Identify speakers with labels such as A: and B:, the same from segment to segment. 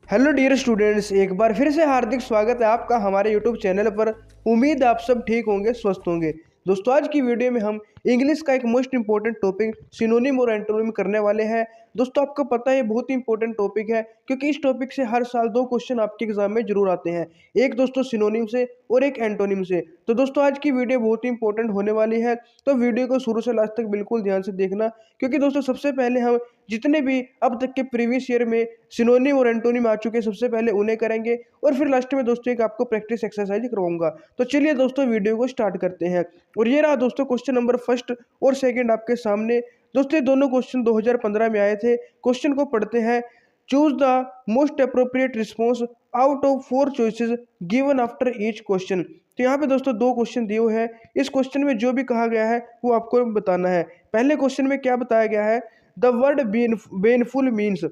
A: Hello dear students, एक बार फिर से हार्दिक स्वागत है आपका हमारे यूट्यूब चैनल पर। उम्मीद है आप सब ठीक होंगे, स्वस्थ होंगे। दोस्तों, आज की वीडियो में हम इंग्लिश का एक मोस्ट इंपॉर्टेंट टॉपिक सिनोनिम और एंटोनिम करने वाले हैं। दोस्तों, आपको पता है ये बहुत ही इंपॉर्टेंट टॉपिक है क्योंकि इस टॉपिक से हर साल दो क्वेश्चन आपके एग्जाम में जरूर आते हैं। एक दोस्तों सिनोनिम से और एक एंटोनिम से। तो दोस्तों, आज की वीडियो बहुत ही इंपॉर्टेंट होने वाली है, तो वीडियो को शुरू से लास्ट तक बिल्कुल ध्यान से देखना, क्योंकि दोस्तों सबसे पहले हम जितने भी अब तक के प्रीवियस ईयर में सिनोनिम और एंटोनिम आ चुके हैं सबसे पहले उन्हें करेंगे और फिर लास्ट में दोस्तों एक आपको प्रैक्टिस एक्सरसाइज करवाऊंगा। तो चलिए दोस्तों वीडियो को स्टार्ट करते हैं। और ये रहा दोस्तों क्वेश्चन नंबर फर्स्ट और सेकंड आपके सामने। दोस्तों ये दोनों क्वेश्चन 2015 में आए थे। क्वेश्चन को पढ़ते हैं। Choose the most appropriate response out of 4 choices given after each question. तो यहाँ पे दोस्तों दो क्वेश्चन दिए हुए हैं। इस क्वेश्चन में जो भी कहा गया है वो आपको बताना है। पहले क्वेश्चन में क्या बताया गया है, द वर्ड बेनफुल मीन्स।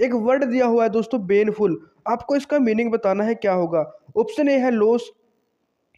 A: एक वर्ड दिया हुआ है दोस्तों बेनफुल, आपको इसका मीनिंग बताना है क्या होगा। ऑप्शन ए है लॉस,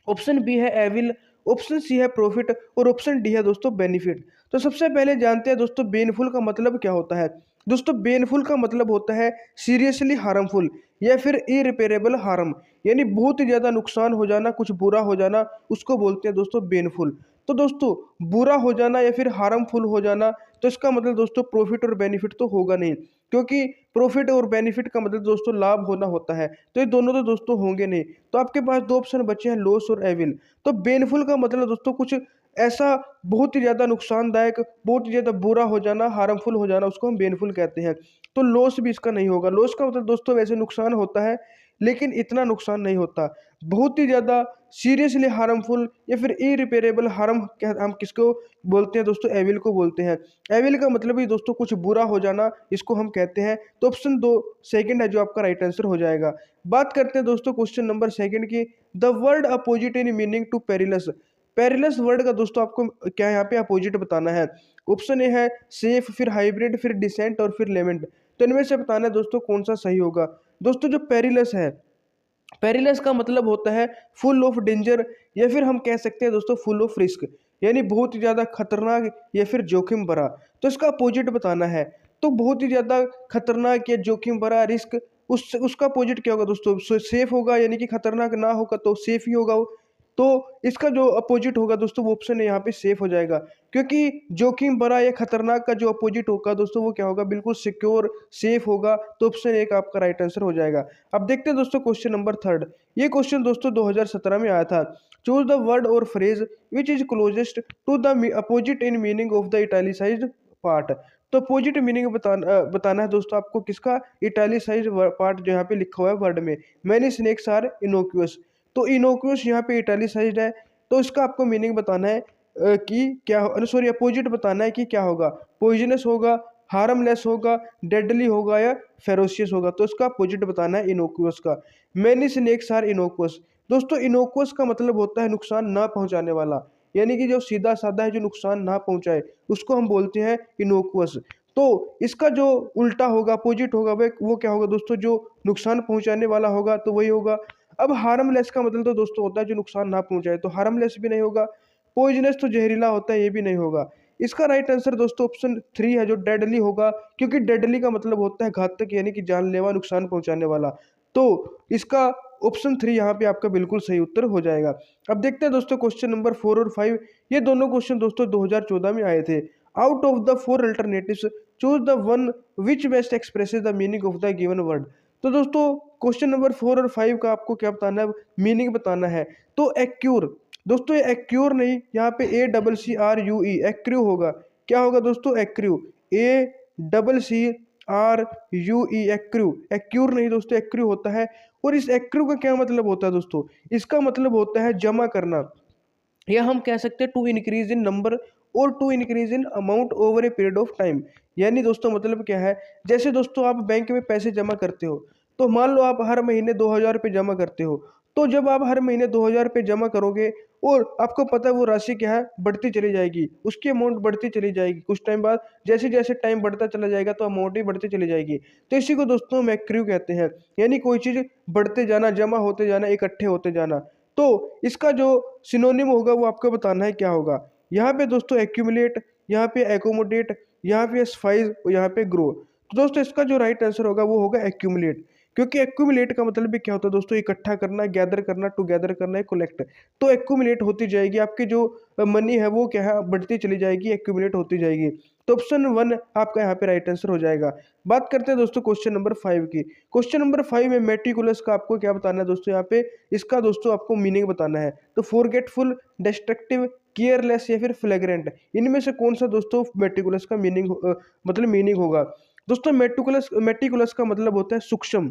A: ऑप्शन बी है एविल, ऑप्शन सी है प्रॉफिट और ऑप्शन डी है दोस्तों बेनिफिट। तो सबसे पहले जानते हैं दोस्तों बेनफुल का मतलब क्या होता है। दोस्तों बेनफुल का मतलब होता है सीरियसली हार्मफुल या फिर इरिपेरेबल हार्म, यानी बहुत ही ज़्यादा नुकसान हो जाना, कुछ बुरा हो जाना, उसको बोलते हैं दोस्तों बेनफुल। तो दोस्तों बुरा हो जाना या फिर हार्मफुल हो जाना, तो इसका मतलब दोस्तों प्रॉफिट और बेनिफिट तो होगा नहीं, क्योंकि प्रॉफिट और बेनिफिट का मतलब दोस्तों लाभ होना होता है, तो ये दोनों तो दोस्तों होंगे नहीं। तो आपके पास दो ऑप्शन बचे हैं, लॉस और एविल। तो बेनफुल का मतलब दोस्तों कुछ ऐसा बहुत ही ज़्यादा नुकसानदायक, बहुत ही ज़्यादा बुरा हो जाना, हार्मफुल हो जाना, उसको हम बेनफुल कहते हैं। तो लॉस भी इसका नहीं होगा। लॉस का मतलब दोस्तों वैसे नुकसान होता है लेकिन इतना नुकसान नहीं होता। बहुत ही ज़्यादा सीरियसली हार्मफुल या फिर इरिपेरेबल हार्म हम किसको बोलते हैं दोस्तों, एविल को बोलते हैं। एविल का मतलब ही दोस्तों कुछ बुरा हो जाना, इसको हम कहते हैं। तो ऑप्शन दो सेकंड है जो आपका राइट आंसर हो जाएगा। बात करते हैं दोस्तों क्वेश्चन नंबर सेकंड की। The word opposite in meaning to perilous. Perilous word का दोस्तों आपको क्या यहाँ पे अपोजिट बताना है। ऑप्शन ए है सेफ, फिर हाइब्रिड, फिर डिसेंट और फिर लेमेंट। तो इनमें से बताना है दोस्तों कौन सा सही होगा। दोस्तों जो पेरिलस है, पेरिलस का मतलब होता है फुल ऑफ डेंजर या फिर हम कह सकते हैं दोस्तों फुल ऑफ रिस्क, यानी बहुत ही ज़्यादा खतरनाक या फिर जोखिम भरा। तो इसका अपोजिट बताना है। तो बहुत ही ज़्यादा खतरनाक या जोखिम भरा रिस्क, उसका अपोजिट क्या होगा दोस्तों, सेफ होगा, यानी कि खतरनाक ना होगा तो सेफ ही होगा वो। तो इसका जो अपोजिट होगा दोस्तों वो ऑप्शन है यहाँ पे सेफ हो जाएगा, क्योंकि जोखिम भरा या खतरनाक का जो अपोजिट होगा दोस्तों वो क्या होगा, बिल्कुल सिक्योर, सेफ होगा। तो ऑप्शन एक आपका राइट आंसर हो जाएगा। अब देखते हैं दोस्तों क्वेश्चन नंबर थर्ड। ये क्वेश्चन दोस्तों 2017 में आया था। Choose the word or phrase which is closest to the opposite in meaning of the italicised part. तो अपोजिट मीनिंग बताना है दोस्तों आपको किसका, इटैलिसाइज्ड पार्ट जो यहाँ पे लिखा हुआ है वर्ड में। Many snakes are innocuous. तो इनोक्यूअस यहाँ पे इटैलिसाइज्ड है, तो इसका आपको मीनिंग बताना है कि क्या, सॉरी अपोजिट बताना है कि क्या होगा, पॉइजनस होगा, हार्मलेस होगा, डेडली होगा या फेरोशियस होगा। तो इसका अपोजिट बताना है इनोक्यूअस का। Many snakes are innocuous. दोस्तों इनोक्यूअस का मतलब होता है नुकसान ना पहुंचाने वाला, यानी कि जो सीधा साधा है, जो नुकसान ना पहुंचाए, उसको हम बोलते हैं इनोक्यूअस। तो इसका जो उल्टा होगा, अपोजिट होगा, वो क्या होगा दोस्तों, जो नुकसान पहुंचाने वाला होगा तो वही होगा। अब हार्मलेस का मतलब तो दोस्तों होता है जो नुकसान ना पहुंचाए, तो हार्मलेस भी नहीं होगा। पॉइजनस तो जहरीला होता है, ये भी नहीं होगा। इसका राइट आंसर दोस्तों ऑप्शन थ्री है जो डेडली होगा, क्योंकि डेडली का मतलब होता है घातक, यानी कि जानलेवा, नुकसान पहुंचाने वाला। तो इसका ऑप्शन थ्री यहाँ पे आपका बिल्कुल सही उत्तर हो जाएगा। अब देखते हैं दोस्तों क्वेश्चन नंबर फोर और फाइव। ये दोनों क्वेश्चन दोस्तों 2014 में आए थे। Out of the four alternatives choose the one which best expresses the meaning of the given word. तो दोस्तों क्वेश्चन नंबर फोर और फाइव का आपको क्या बताना है, मीनिंग बताना है। तो एक्यूर, दोस्तों ये एक्यूर नहीं, यहाँ पे ACCRUE एक्रू होगा। क्या होगा दोस्तों, एक्रू, ACCRUE एक्रू, एक्यूर नहीं दोस्तों, एक्रू होता है। और इस एक्रू का क्या मतलब होता है दोस्तों, इसका मतलब होता है जमा करना, या हम कह सकते हैं टू इंक्रीज इन नंबर और to increase in amount over a period of time. यानी दोस्तों मतलब क्या है, जैसे दोस्तों आप बैंक में पैसे जमा करते हो, तो मान लो आप हर महीने 2,000 रुपये जमा करते हो। तो जब आप हर महीने 2,000 रुपये जमा करोगे और आपको पता है वो राशि क्या है, बढ़ती चली जाएगी, उसकी अमाउंट बढ़ती चली जाएगी। कुछ टाइम बाद जैसे जैसे टाइम बढ़ता चला जाएगा तो अमाउंट भी बढ़ती चली जाएगी। तो इसी को दोस्तों हम एक्रू कहते हैं, यानी कोई चीज़ बढ़ते जाना, जमा होते जाना, इकट्ठे होते जाना। तो इसका जो सिनोनिम होगा वो आपको बताना है क्या होगा। यहाँ पे दोस्तों एक्यूमुलेट, यहाँ पे एकोमोडेट, यहाँ पे स्पाइस और यहाँ पे ग्रो। तो दोस्तों इसका जो राइट आंसर होगा वो होगा एक्यूमुलेट, क्योंकि एक्यूमुलेट का मतलब भी क्या होता है दोस्तों, इकट्ठा करना, गैदर करना, टुगेदर करना, कलेक्ट। तो एक्यूमुलेट होती जाएगी आपकी जो मनी है वो क्या है, बढ़ती चली जाएगी, एक्यूमुलेट होती जाएगी। तो ऑप्शन 1 आपका यहाँ पे राइट आंसर हो जाएगा। बात करते हैं दोस्तों क्वेश्चन नंबर 5 की। क्वेश्चन नंबर 5 में मेटिकुलस का आपको क्या बताना है दोस्तों, यहाँ पे इसका दोस्तों आपको मीनिंग बताना है। तो फॉरगेटफुल, डिस्ट्रक्टिव, केयरलेस या फिर फ्लैग्रेंट, इनमें से कौन सा दोस्तों मेटिकुलस का मतलब मीनिंग होगा। दोस्तों मेटिकुलस मेटिकुलस का मतलब होता है सूक्ष्म,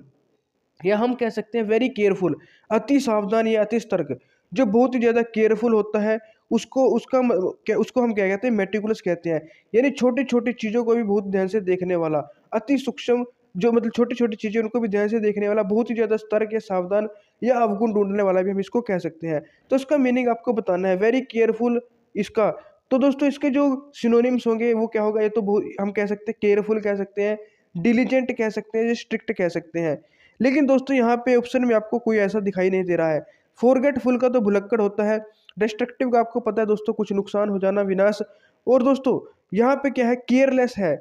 A: या हम कह सकते हैं वेरी केयरफुल, अति सावधान या अति सतर्क। जो बहुत ही ज़्यादा केयरफुल होता है उसको हम क्या कहते हैं, मेटिकुलस कहते हैं। यानी छोटी छोटी चीज़ों को भी बहुत ध्यान से देखने वाला। अति सूक्ष्म, जो मतलब छोटी छोटी चीज़ें उनको भी ध्यान से देखने वाला, बहुत ही ज़्यादा सतर्क या सावधान या अवगुण ढूंढने वाला भी हम इसको कह सकते हैं। तो इसका मीनिंग आपको बताना है, वेरी केयरफुल इसका। तो दोस्तों इसके जो सिनोनिम्स होंगे वो क्या होगा, ये तो हम कह सकते हैं केयरफुल कह सकते हैं, डिलीजेंट कह सकते हैं, स्ट्रिक्ट कह सकते हैं। लेकिन दोस्तों यहाँ पे ऑप्शन में आपको कोई ऐसा दिखाई नहीं दे रहा है। फॉरगेटफुल का तो भुलक्कड़ होता है, डिस्ट्रक्टिव का आपको पता है दोस्तों, कुछ नुकसान हो जाना, विनाश। और दोस्तों यहाँ पे क्या है, केयरलेस है।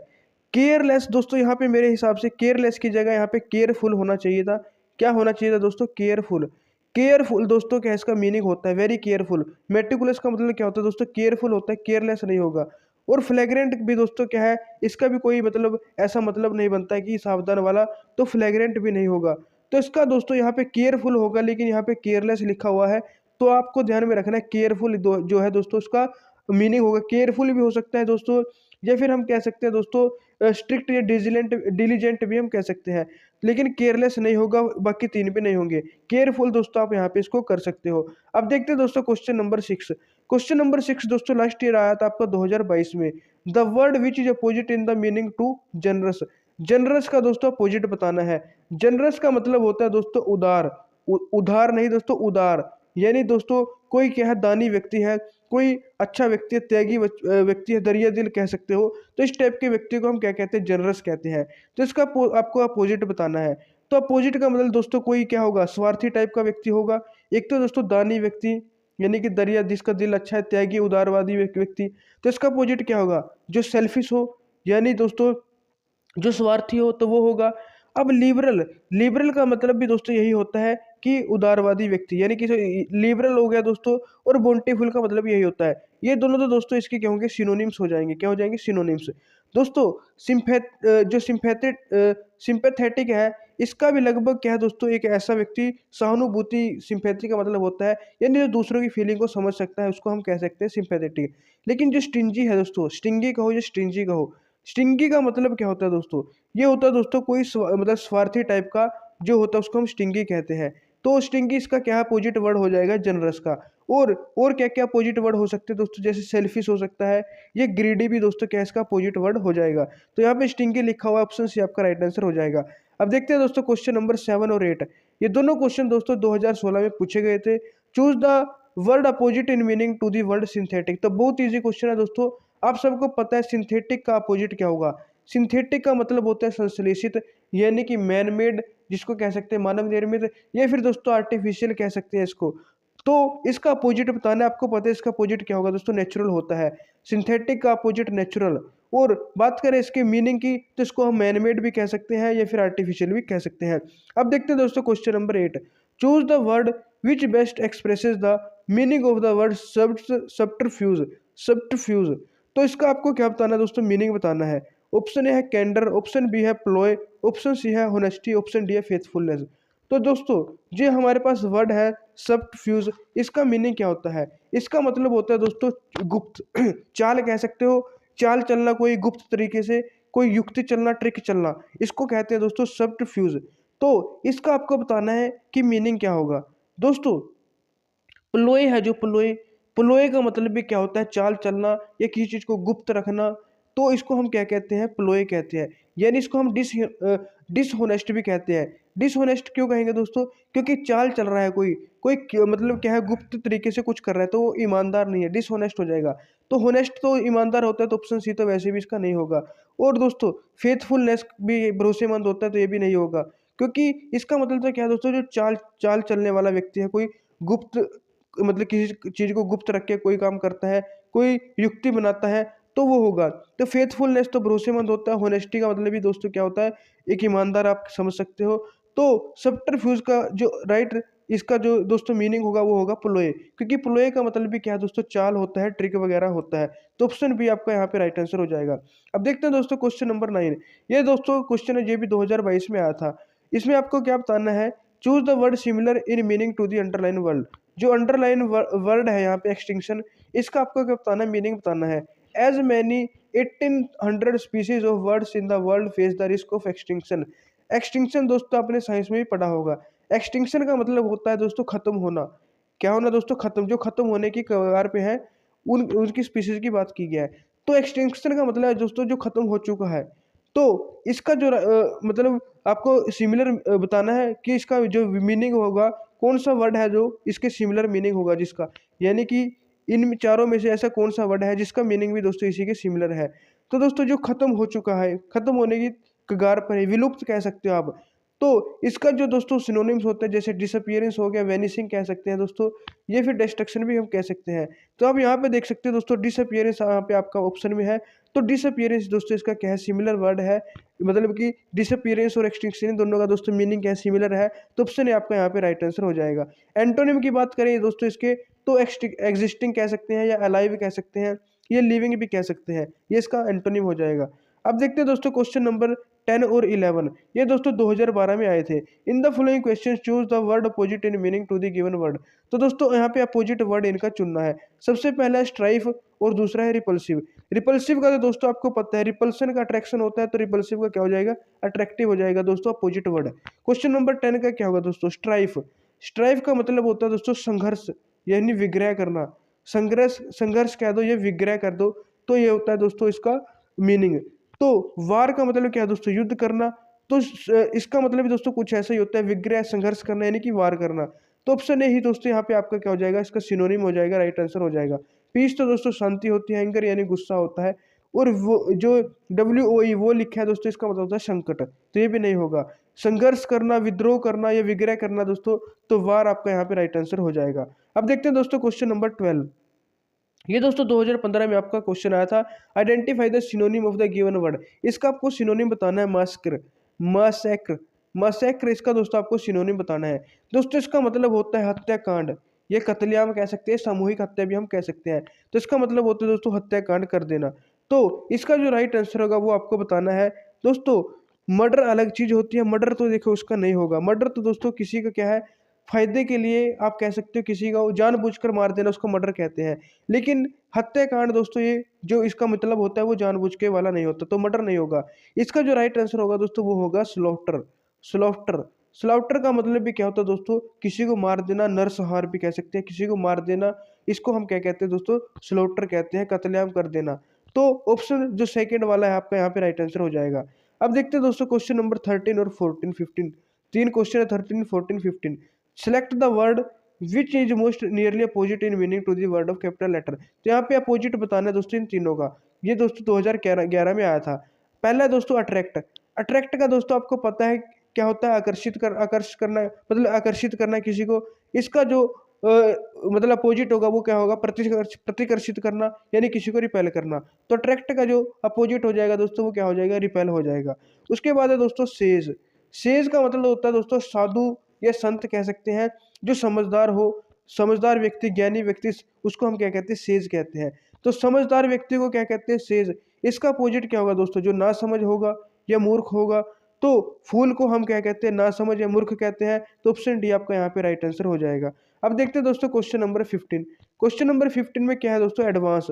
A: केयरलेस दोस्तों यहाँ पे मेरे हिसाब से केयरलेस की जगह यहाँ पे केयरफुल होना चाहिए था। क्या होना चाहिए था दोस्तों, केयरफुल। केयरफुल दोस्तों क्या इसका मीनिंग होता है, वेरी केयरफुल। मेटिकुलस का मतलब क्या होता है दोस्तों, केयरफुल होता है, केयरलेस नहीं होगा। और फ्लैग्रेंट भी दोस्तों क्या है, इसका भी कोई मतलब ऐसा मतलब नहीं बनता है कि सावधान वाला, तो फ्लैग्रेंट भी नहीं होगा। तो इसका दोस्तों यहाँ पे केयरफुल होगा, लेकिन यहाँ पे केयरलेस लिखा हुआ है। तो आपको ध्यान में रखना है, केयरफुल जो है दोस्तों उसका मीनिंग होगा, केयरफुल भी हो सकता है दोस्तों, या फिर हम कह सकते हैं दोस्तों स्ट्रिक्ट या डिलीजेंट भी हम कह सकते हैं। लेकिन केयरलेस नहीं होगा, बाकी तीन भी नहीं होंगे। केयरफुल दोस्तों आप यहाँ पे इसको कर सकते हो। अब देखते हैं दोस्तों क्वेश्चन नंबर 6। क्वेश्चन नंबर 6 दोस्तों लास्ट ईयर आया था आपका 2022 में। The word which is opposite in the meaning to generous. Generous का दोस्तों अपोजिट बताना है। जनरस का मतलब होता है दोस्तों उदार। उधार नहीं दोस्तों, उदार। यानी दोस्तों कोई क्या है, दानी व्यक्ति है, कोई अच्छा व्यक्ति है, त्यागी व्यक्ति है, दरिया दिल कह सकते हो। तो इस टाइप के व्यक्ति को हम क्या कहते हैं, जनरस कहते हैं। तो इसका आपको अपोजिट बताना है। तो अपोजिट का मतलब दोस्तों कोई क्या होगा, स्वार्थी टाइप का व्यक्ति होगा। एक तो दोस्तों दानी व्यक्ति, यानी कि दरिया जिसका दिल अच्छा है, त्यागी उदारवादी व्यक्ति। तो इसका अपोजिट क्या होगा, जो सेल्फिश हो, यानी दोस्तों जो स्वार्थी हो, तो वो होगा। अब लिबरल, लिबरल का मतलब भी दोस्तों यही होता है कि उदारवादी व्यक्ति, यानी कि लिबरल हो गया दोस्तों। और बोंटीफुल का मतलब यही होता है। ये दोनों तो दोस्तों इसके क्या होंगे, सिनोनिम्स हो जाएंगे। क्या हो जाएंगे, सिनोनिम्स। दोस्तों जो सिंपैथेटिक है, इसका भी लगभग क्या है दोस्तों, एक ऐसा व्यक्ति, सहानुभूति, सिंपैथी का मतलब होता है, यानी जो दूसरों की फीलिंग को समझ सकता है, उसको हम कह सकते हैं सिंपैथेटिक। लेकिन जो स्टिंजी है दोस्तों, स्टिंगी कहो या स्टिंजी कहो, स्टिंगी का मतलब क्या होता है दोस्तों, ये होता है दोस्तों कोई मतलब स्वार्थी टाइप का जो होता है, उसको हम स्टिंगी कहते हैं। तो स्टिंगी इसका क्या अपोजिट वर्ड हो जाएगा, जनरस का। और क्या क्या अपोजिट वर्ड हो सकते हैं दोस्तों, जैसे सेल्फिश हो सकता है, ये ग्रीडी भी दोस्तों क्या इसका अपोजिट वर्ड हो जाएगा। तो यहाँ पे स्टिंगी लिखा हुआ ऑप्शन सी आपका राइट आंसर हो जाएगा। अब देखते हैं दोस्तों क्वेश्चन नंबर 7 और 8। ये दोनों क्वेश्चन दोस्तों 2016 में पूछे गए थे। Choose the word opposite in meaning to the word synthetic. तो बहुत ईजी क्वेश्चन है दोस्तों, आप सबको पता है सिंथेटिक का अपोजिट क्या होगा। सिंथेटिक का मतलब होता है संश्लेषित, यानी कि मैन मेड, जिसको कह सकते हैं मानव निर्मित, या फिर दोस्तों आर्टिफिशियल कह सकते हैं इसको। तो इसका अपोजिट बताना है, आपको पता है इसका अपोजिट क्या होगा दोस्तों, नेचुरल होता है। सिंथेटिक का अपोजिट नेचुरल। और बात करें इसके मीनिंग की, तो इसको हम मैन मेड भी कह सकते हैं या फिर आर्टिफिशियल भी कह सकते हैं। अब देखते हैं दोस्तों question number 8। Choose the word which best expresses the meaning of the word subterfuge. Subterfuge, तो इसका आपको क्या बताना है दोस्तों, मीनिंग बताना है। ऑप्शन ए है कैंडर, ऑप्शन बी है प्लॉय, ऑप्शन सी है होनेस्टी, ऑप्शन डी है फेथफुलनेस। तो दोस्तों जो हमारे पास वर्ड है सब्टरफ्यूज, इसका मीनिंग क्या होता है, इसका मतलब होता है दोस्तों गुप्त चाल कह सकते हो, चाल चलना कोई गुप्त तरीके से, कोई युक्ति चलना, ट्रिक चलना, इसको कहते हैं दोस्तों सब्टरफ्यूज। तो इसका आपको बताना है कि मीनिंग क्या होगा। दोस्तों प्लोय है, जो प्लोय, प्लोय का मतलब भी क्या होता है, चाल चलना या किसी चीज़ को गुप्त रखना। तो इसको हम क्या कहते हैं, प्लोय कहते हैं। यानी इसको हम डिसहोनेस्ट भी कहते हैं। डिसहोनेस्ट क्यों कहेंगे दोस्तों, क्योंकि चाल चल रहा है कोई, मतलब क्या है, गुप्त तरीके से कुछ कर रहा है, तो वो ईमानदार नहीं है, डिसहोनेस्ट हो जाएगा। तो होनेस्ट तो ईमानदार होता है, तो ऑप्शन सी तो वैसे भी इसका नहीं होगा। और दोस्तों फेथफुलनेस भी भरोसेमंद होता है, तो ये भी नहीं होगा, क्योंकि इसका मतलब तो क्या है दोस्तों, जो चाल चाल चलने वाला व्यक्ति है, कोई गुप्त मतलब किसी चीज़ को गुप्त रख के कोई काम करता है, कोई युक्ति बनाता है, तो वो होगा। तो फेथफुलनेस तो भरोसेमंद होता है। होनेस्टी का मतलब भी दोस्तों क्या होता है, एक ईमानदार, आप समझ सकते हो। तो सब्टरफ्यूज का जो राइट इसका जो दोस्तों मीनिंग होगा वो होगा प्लोए, क्योंकि प्लोए का मतलब भी क्या है दोस्तों, चाल होता है, ट्रिक वगैरह होता है। तो ऑप्शन बी आपका यहाँ पे राइट आंसर हो जाएगा। अब देखते हैं दोस्तों क्वेश्चन नंबर 9। ये दोस्तों क्वेश्चन है, ये भी 2022 में आया था। इसमें आपको क्या बताना है, choose the word similar in meaning to the underline word. जो अंडरलाइन वर्ड है यहाँ पे एक्सटिंक्शन, इसका आपको क्या बताना है, मीनिंग बताना है। As many 1800 species of birds in the world face the risk of extinction. Extinction दोस्तों आपने साइंस में भी पढ़ा होगा। एक्सटिंक्शन का मतलब होता है दोस्तों खत्म होना। क्या होना दोस्तों, खत्म, जो खत्म होने की कगार पे है उन उनकी स्पीसीज की बात की गया है। तो एक्सटिंक्शन का मतलब है दोस्तों जो खत्म हो चुका है। तो इसका जो मतलब आपको सिमिलर बताना है कि इसका जो मीनिंग होगा, कौन सा वर्ड है जो इसके सिमिलर मीनिंग होगा जिसका, यानी कि इन चारों में से ऐसा कौन सा वर्ड है जिसका मीनिंग भी दोस्तों इसी के सिमिलर है। तो दोस्तों जो खत्म हो चुका है, खत्म होने की कगार पर है, विलुप्त कह सकते हो आप। तो इसका जो दोस्तों सिनोनिम्स होते हैं, जैसे डिसअपियरेंस हो गया, वेनिसिंग कह सकते हैं दोस्तों, ये फिर डिस्ट्रक्शन भी हम कह सकते हैं। तो आप यहाँ पे देख सकते हैं दोस्तों डिसअपियरेंस यहाँ पे आपका ऑप्शन में है। तो डिसअपियरेंस दोस्तों इसका क्या है, सिमिलर वर्ड है, मतलब कि डिसअपियरेंस और एक्सटिंक्शन दोनों का दोस्तों मीनिंग क्या है, सिमिलर है। तो ऑप्शन है आपका यहाँ पे राइट आंसर हो जाएगा। एंटोनिम की बात करें दोस्तों इसके, तो एग्जिस्टिंग कह सकते हैं, या अलाइव कह सकते हैं, ये लिविंग भी कह सकते हैं, ये इसका एंटोनिम हो जाएगा। अब देखते हैं दोस्तों क्वेश्चन नंबर 10 और 11। ये दोस्तों 2012 में आए थे। In the following question choose the word opposite in meaning to the given word. तो दोस्तों यहाँ पे अपोजिट वर्ड इनका चुनना है। सबसे पहला है स्ट्राइफ और दूसरा है रिपल्सिव। रिपल्सिव का तो दोस्तों आपको पता है, रिपल्सन का अट्रैक्शन होता है, तो रिपल्सिव का क्या हो जाएगा, अट्रैक्टिव हो जाएगा दोस्तों, अपोजिट वर्ड। क्वेश्चन नंबर 10 का क्या होगा दोस्तों, स्ट्राइफ। स्ट्राइफ का मतलब होता है दोस्तों संघर्ष, यानी विग्रह करना। संघर्ष, संघर्ष कह दो, ये विग्रह कर दो, तो ये होता है दोस्तों इसका मीनिंग। तो वार का मतलब क्या है दोस्तों, युद्ध करना। तो इसका मतलब भी दोस्तों कुछ ऐसा ही होता है, विग्रह, संघर्ष करना, यानी कि वार करना। तो ऑप्शन ए ही दोस्तों यहाँ पे आपका क्या हो जाएगा, इसका सिनोनिम हो जाएगा, राइट आंसर हो जाएगा। पीस तो दोस्तों शांति होती है, एंगर यानी गुस्सा होता है, और वो जो WOE वो लिखा है दोस्तों, इसका मतलब होता है संकट, तो ये भी नहीं होगा। संघर्ष करना, विद्रोह करना या विग्रह करना दोस्तों, तो वार आपका यहाँ पे राइट आंसर हो जाएगा। अब देखते हैं दोस्तों क्वेश्चन नंबर 12। ये दोस्तों 2015 में आपका क्वेश्चन आया था, identify the synonym of the given word. इसका आपको सिनोनिम बताना है, मास्कर, मासैक्र, मासैक्र, इसका दोस्तों आपको सिनोनिम बताना है। दोस्तों इसका मतलब होता है हत्याकांड, ये कत्लेआम कह सकते हैं, सामूहिक हत्या भी हम कह सकते हैं। तो इसका मतलब होता है दोस्तों हत्याकांड कर देना। तो इसका जो राइट आंसर होगा वो आपको बताना है दोस्तों। मर्डर अलग चीज होती है, मर्डर तो देखो उसका नहीं होगा। मर्डर तो दोस्तों किसी का क्या है, फायदे के लिए आप कह सकते हो, किसी का जानबूझकर मार देना उसको मर्डर कहते हैं। लेकिन हत्याकांड दोस्तों, ये जो इसका मतलब होता है वो जानबूझ के वाला नहीं होता, तो मर्डर नहीं होगा। इसका जो राइट आंसर होगा दोस्तों वो होगा स्लॉटर। स्लॉटर, स्लॉटर का मतलब भी क्या होता है दोस्तों, किसी को मार देना, नरसंहार भी कह सकते हैं, किसी को मार देना, इसको हम क्या कहते हैं दोस्तों, स्लॉटर कहते हैं, कत्लेआम कर देना। तो ऑप्शन जो सेकंड वाला है आपका यहाँ पे राइट आंसर हो जाएगा। अब देखते हैं दोस्तों क्वेश्चन नंबर 13 और 14, 15, तीन क्वेश्चन है, 13, 14, 15। Select the word which is most nearly opposite in meaning to the word of capital letter. तो यहाँ पे अपोजिट बताना है दोस्तों इन तीनों का। ये दोस्तों 2011 में आया था। पहला है दोस्तों अट्रैक्ट। अट्रैक्ट का दोस्तों आपको पता है क्या होता है, आकर्षित करना, मतलब आकर्षित करना किसी को। इसका जो मतलब अपोजिट होगा वो क्या होगा, प्रतिकर्षित करना, यानी किसी को रिपेल करना। तो अट्रैक्ट का जो अपोजिट हो जाएगा दोस्तों वो क्या हो जाएगा, रिपेल हो जाएगा। उसके बाद है दोस्तों सेज। सेज का मतलब होता है दोस्तों साधु या संत कह सकते हैं, जो समझदार हो, समझदार व्यक्ति, ज्ञानी व्यक्ति, उसको हम क्या कहते हैं, सेज कहते हैं। तो समझदार व्यक्ति को क्या कहते हैं, सेज। इसका अपोजिट क्या होगा दोस्तों, जो ना समझ होगा या मूर्ख होगा। तो फूल को हम क्या कहते हैं, ना समझ या मूर्ख कहते हैं। तो ऑप्शन डी आपका यहाँ पे राइट आंसर हो जाएगा। अब देखते हैं दोस्तों क्वेश्चन नंबर 15। क्वेश्चन नंबर 15 में क्या है दोस्तों, एडवांस।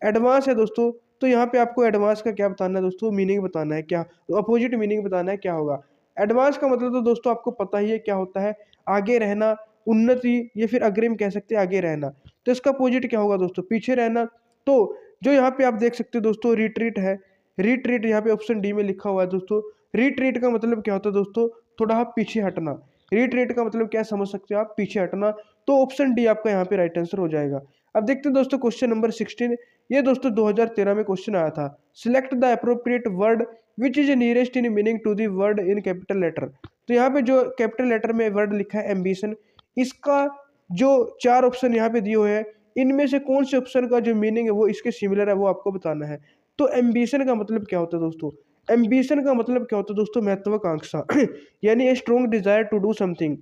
A: एडवांस है दोस्तों, तो यहाँ पे आपको एडवांस का क्या बताना है दोस्तों, मीनिंग बताना है, क्या अपोजिट मीनिंग बताना है क्या होगा। एडवांस का मतलब तो दोस्तों आपको पता ही है क्या होता है, आगे रहना, उन्नति, या फिर अग्रिम कह सकते हैं, आगे रहना। तो इसका अपोजिट क्या होगा दोस्तों, पीछे रहना। तो जो यहाँ पे आप देख सकते हो दोस्तों, रिट्रीट है। रिट्रीट यहाँ पे ऑप्शन डी में लिखा हुआ है दोस्तों। रिट्रीट का मतलब क्या होता है दोस्तों, थोड़ा आप पीछे हटना। रिट्रीट का मतलब क्या समझ सकते हो आप, पीछे हटना। तो ऑप्शन डी आपका यहाँ पे राइट आंसर हो जाएगा। अब देखते हैं दोस्तों क्वेश्चन नंबर 16। ये दोस्तों 2013 में क्वेश्चन आया था। Select the appropriate word which is nearest in meaning to the word in capital letter. तो यहाँ पे जो कैपिटल लेटर में वर्ड लिखा है एम्बिशन, इसका जो चार ऑप्शन यहाँ पे दिए हुए हैं, इनमें से कौन से ऑप्शन का जो मीनिंग है वो इसके सिमिलर है, वो आपको बताना है। तो एम्बिशन का मतलब क्या होता है दोस्तों, एम्बिशन का मतलब क्या होता है दोस्तों, महत्वाकांक्षा यानी a strong desire to do something,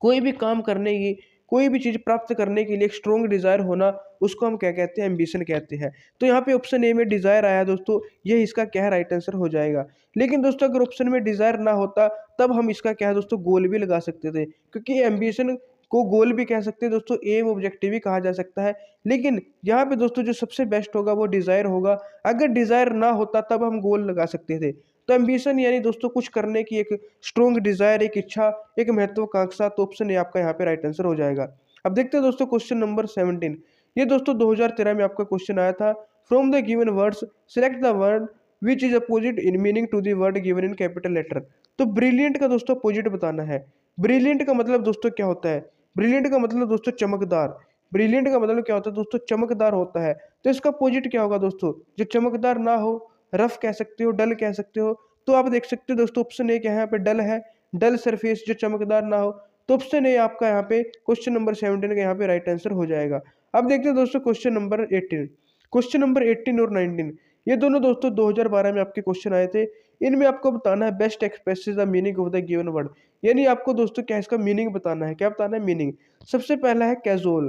A: कोई भी काम करने की, कोई भी चीज़ प्राप्त करने के लिए एक स्ट्रॉन्ग डिजायर होना, उसको हम क्या कहते हैं, एम्बिशन कहते हैं। तो यहाँ पे ऑप्शन ए में डिजायर आया दोस्तों, ये इसका क्या है, राइट आंसर हो जाएगा। लेकिन दोस्तों अगर ऑप्शन में डिजायर ना होता तब हम इसका क्या है दोस्तों, गोल भी लगा सकते थे, क्योंकि एम्बिशन को गोल भी कह सकते हैं दोस्तों, एम ऑब्जेक्टिव भी कहा जा सकता है। लेकिन यहाँ पे दोस्तों जो सबसे बेस्ट होगा वो डिजायर होगा। अगर डिजायर ना होता तब हम गोल लगा सकते थे। तो एम्बिशन यानी दोस्तों कुछ करने की एक स्ट्रॉन्ग डिजायर, एक इच्छा, एक महत्वाकांक्षा। तो ऑप्शन ए आपका यहाँ पे राइट आंसर हो जाएगा। अब देखते हैं दोस्तों क्वेश्चन नंबर 17। ये दोस्तों 2013 में आपका क्वेश्चन आया था। From the given words select the word which is opposite in meaning to the word given in capital letter. तो ब्रिलियंट का दोस्तों अपोजिट बताना है। ब्रिलियंट का मतलब दोस्तों क्या होता है, ब्रिलियंट का मतलब दोस्तों चमकदार। ब्रिलियंट का मतलब क्या होता है दोस्तों, चमकदार होता है। तो इसका अपोजिट क्या होगा दोस्तों, जो चमकदार ना हो, रफ कह सकते हो, डल कह सकते हो। तो आप देख सकते हो दोस्तों ऑप्शन ए क्या है, यहाँ पे डल है, डल सरफेस जो चमकदार ना हो। तो ऑप्शन ए आपका यहाँ पे क्वेश्चन नंबर 17 का यहाँ पे राइट आंसर हो जाएगा। अब देखते हैं दोस्तों क्वेश्चन नंबर 18। क्वेश्चन नंबर 18 और 19 ये दोनों दोस्तों 2012 में आपके क्वेश्चन आए थे। इनमें आपको बताना है best expresses the meaning of the given word, यानी आपको दोस्तों क्या इसका मीनिंग बताना है। क्या बताना है, मीनिंग। सबसे पहला है कैजुअल।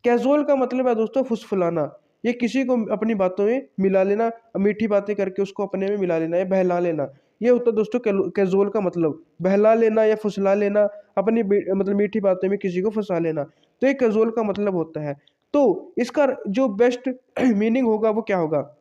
A: कैजुअल का मतलब है दोस्तों फुसफुलाना, ये किसी को अपनी बातों में मिला लेना, मीठी बातें करके उसको अपने में मिला लेना या बहला लेना। ये होता है दोस्तों कैजुअल का मतलब, बहला लेना या फुसला लेना, अपनी मतलब मीठी बातों में किसी को फंसा लेना। तो ये कैजुअल का मतलब होता है। तो इसका जो बेस्ट मीनिंग होगा वो क्या होगा,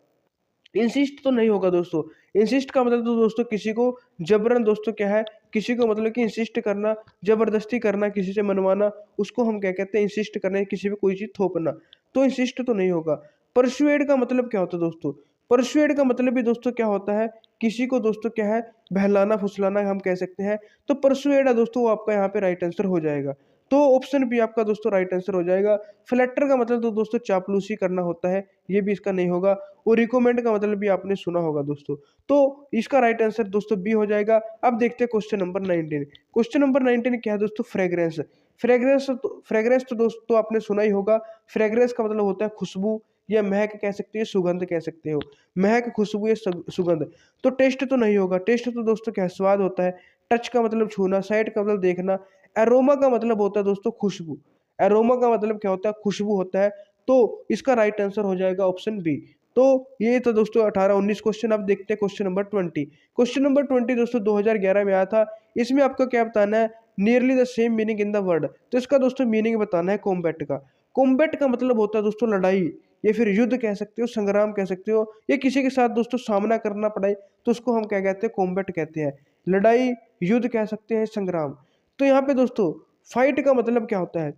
A: इंसिस्ट तो नहीं होगा दोस्तों। इंसिस्ट का मतलब तो दोस्तों किसी को जबरन दोस्तों क्या है, किसी को मतलब कि इंसिस्ट करना, जबरदस्ती करना, किसी से मनवाना, उसको हम क्या कहते हैं, इंसिस्ट करना, किसी पे कोई चीज थोपना। तो इंसिस्ट तो नहीं होगा। परसुएड का मतलब क्या होता है दोस्तों, परसुएड का मतलब भी दोस्तों क्या होता है, किसी को दोस्तों क्या है, बहलाना फुसलाना हम कह सकते हैं। तो परसुएड है दोस्तों, वो आपका यहाँ पे राइट आंसर हो जाएगा। तो ऑप्शन बी आपका दोस्तों राइट आंसर हो जाएगा। फ्लैटर का मतलब तो दोस्तों चापलूसी करना होता है, ये भी इसका नहीं होगा। और रिकमेंड का मतलब भी आपने सुना होगा दोस्तों। तो इसका राइट आंसर दोस्तों बी हो जाएगा। अब देखते हैं क्वेश्चन नंबर 19। क्वेश्चन नंबर 19 क्या है दोस्तों, फ्रेग्रेंस। फ्रेग्रेंस तो दोस्तों आपने सुना ही होगा। फ्रेग्रेंस का मतलब होता है खुशबू या महक कह सकते हो, सुगंध कह सकते हो, महक, खुशबू या सुगंध। तो टेस्ट तो नहीं होगा। टेस्ट तो दोस्तों क्या है, स्वाद होता है। टच का मतलब छूना, साइट का मतलब देखना, एरोमा का मतलब होता है दोस्तों खुशबू। एरोमा का मतलब क्या होता है, खुशबू होता है। तो इसका राइट आंसर हो जाएगा ऑप्शन बी। तो ये तो दोस्तों 18-19 क्वेश्चन। अब देखते हैं क्वेश्चन नंबर 20। क्वेश्चन नंबर 20 दोस्तों 2011 में आया था। इसमें आपको क्या बताना है, nearly the same meaning in the word. तो इसका दोस्तों मीनिंग बताना है कॉम्बैट का। कॉम्बैट का मतलब होता है दोस्तों लड़ाई, या फिर युद्ध कह सकते हो, संग्राम कह सकते हो, या किसी के साथ दोस्तों सामना करना पड़े तो उसको हम क्या कहते हैं, कॉम्बैट कहते हैं। लड़ाई, युद्ध कह सकते हैं, संग्राम। तो यहाँ पे दोस्तों फाइट का मतलब क्या होता है,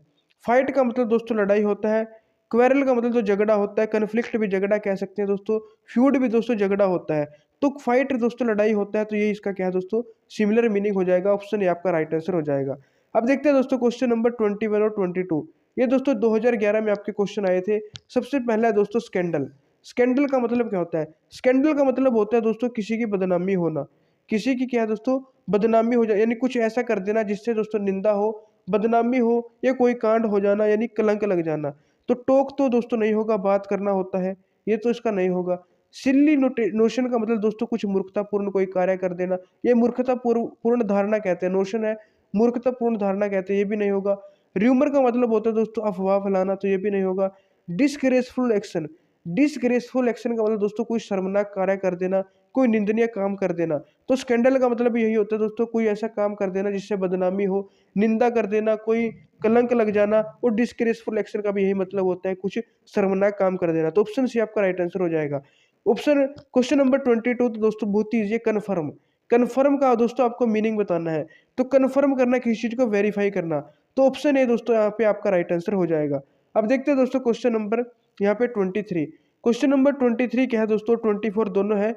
A: फाइट का मतलब दोस्तों लड़ाई होता है। क्वेरल का मतलब तो झगड़ा होता है, कन्फ्लिक्ट भी झगड़ा कह सकते हैं दोस्तों, फ्यूड भी दोस्तों झगड़ा होता है। तो फाइट दोस्तों लड़ाई होता है। तो ये इसका क्या है दोस्तों, सिमिलर मीनिंग हो जाएगा। ऑप्शन ए आपका राइट आंसर हो जाएगा। अब देखते हैं दोस्तों क्वेश्चन नंबर 21 और 22। ये दोस्तों 2011 में आपके क्वेश्चन आए थे। सबसे पहला है दोस्तों स्कैंडल। स्कैंडल का मतलब क्या होता है, स्कैंडल का मतलब होता है दोस्तों किसी की बदनामी होना, किसी की क्या है दोस्तों, बदनामी हो जाए, यानी कुछ ऐसा कर देना जिससे दोस्तों निंदा हो, बदनामी हो, या कोई कांड हो जाना, यानी कलंक लग जाना। तो टोक तो दोस्तों नहीं होगा, बात करना होता है, ये तो इसका नहीं होगा। सिल्ली नोशन का मतलब दोस्तों कुछ मूर्खतापूर्ण कोई कार्य कर देना, ये मूर्खता पूर्ण धारणा कहते हैं, नोशन है, मूर्खतापूर्ण धारणा कहते हैं, ये भी नहीं होगा। र्यूमर का मतलब होता है दोस्तों अफवाह फैलाना, तो ये भी नहीं होगा। डिसग्रेसफुल एक्शन, डिसग्रेसफुल एक्शन का मतलब दोस्तों कोई शर्मनाक कार्य कर देना, कोई निंदनीय काम कर देना। तो स्कैंडल का मतलब यही होता है दोस्तों, कोई ऐसा काम कर देना जिससे बदनामी हो, निंदा कर देना, कोई कलंक लग जाना। और डिस्ग्रेसफुल एक्शन का भी यही मतलब होता है, कुछ शर्मनाक काम कर देना। तो ऑप्शन सी आपका राइट आंसर हो जाएगा। ऑप्शन क्वेश्चन नंबर 22 तो दोस्तों बहुत ही इजी, कन्फर्म। कन्फर्म का दोस्तों आपको मीनिंग बताना है। तो कन्फर्म करना, किसी चीज को वेरीफाई करना। तो ऑप्शन ए दोस्तों यहाँ पे आपका राइट आंसर हो जाएगा। अब देखते हैं दोस्तों क्वेश्चन नंबर यहाँ पे 23। क्वेश्चन नंबर 23 क्या है दोस्तों, 24 दोनों है।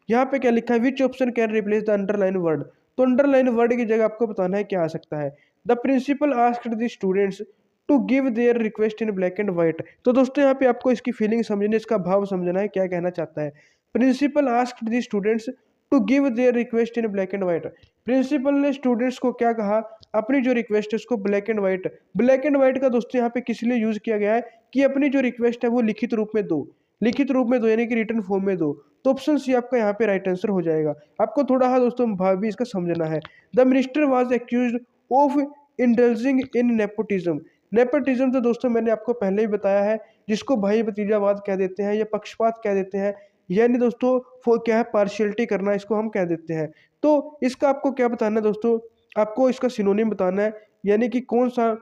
A: यहाँ पे क्या लिखा है, which option can replace the underline word. तो अंडरलाइन वर्ड की जगह आपको बताना है क्या आ सकता है। The principal asked the students to give their request in black and white. तो दोस्तों यहाँ पे आपको इसकी फीलिंग समझना, इसका भाव समझना है, क्या कहना चाहता है। Principal asked the students to give their request in black and white. Principal ने स्टूडेंट्स को क्या कहा, अपनी जो रिक्वेस्ट है उसको black and white. Black and white का दोस्तों यहाँ पे किस लिए यूज किया गया है, कि अपनी जो रिक्वेस्ट है वो लिखित रूप में दो। लिखित रूप में दो यानी कि रिटन फॉर्म में दो। तो ऑप्शन सी आपका यहाँ पे राइट आंसर हो जाएगा। आपको थोड़ा हाँ दोस्तों भाव भी इसका समझना है। The minister was accuse of indulging in nepotism. Nepotism तो दोस्तों मैंने आपको पहले ही बताया है, जिसको भाई भतीजावाद कह देते हैं या पक्षपात कह देते हैं, यानी दोस्तों क्या है, पार्शियलिटी करना इसको हम कह देते हैं। तो इसका आपको क्या बताना है दोस्तों, आपको इसका सिनोनिम बताना है, यानी कि कौन सा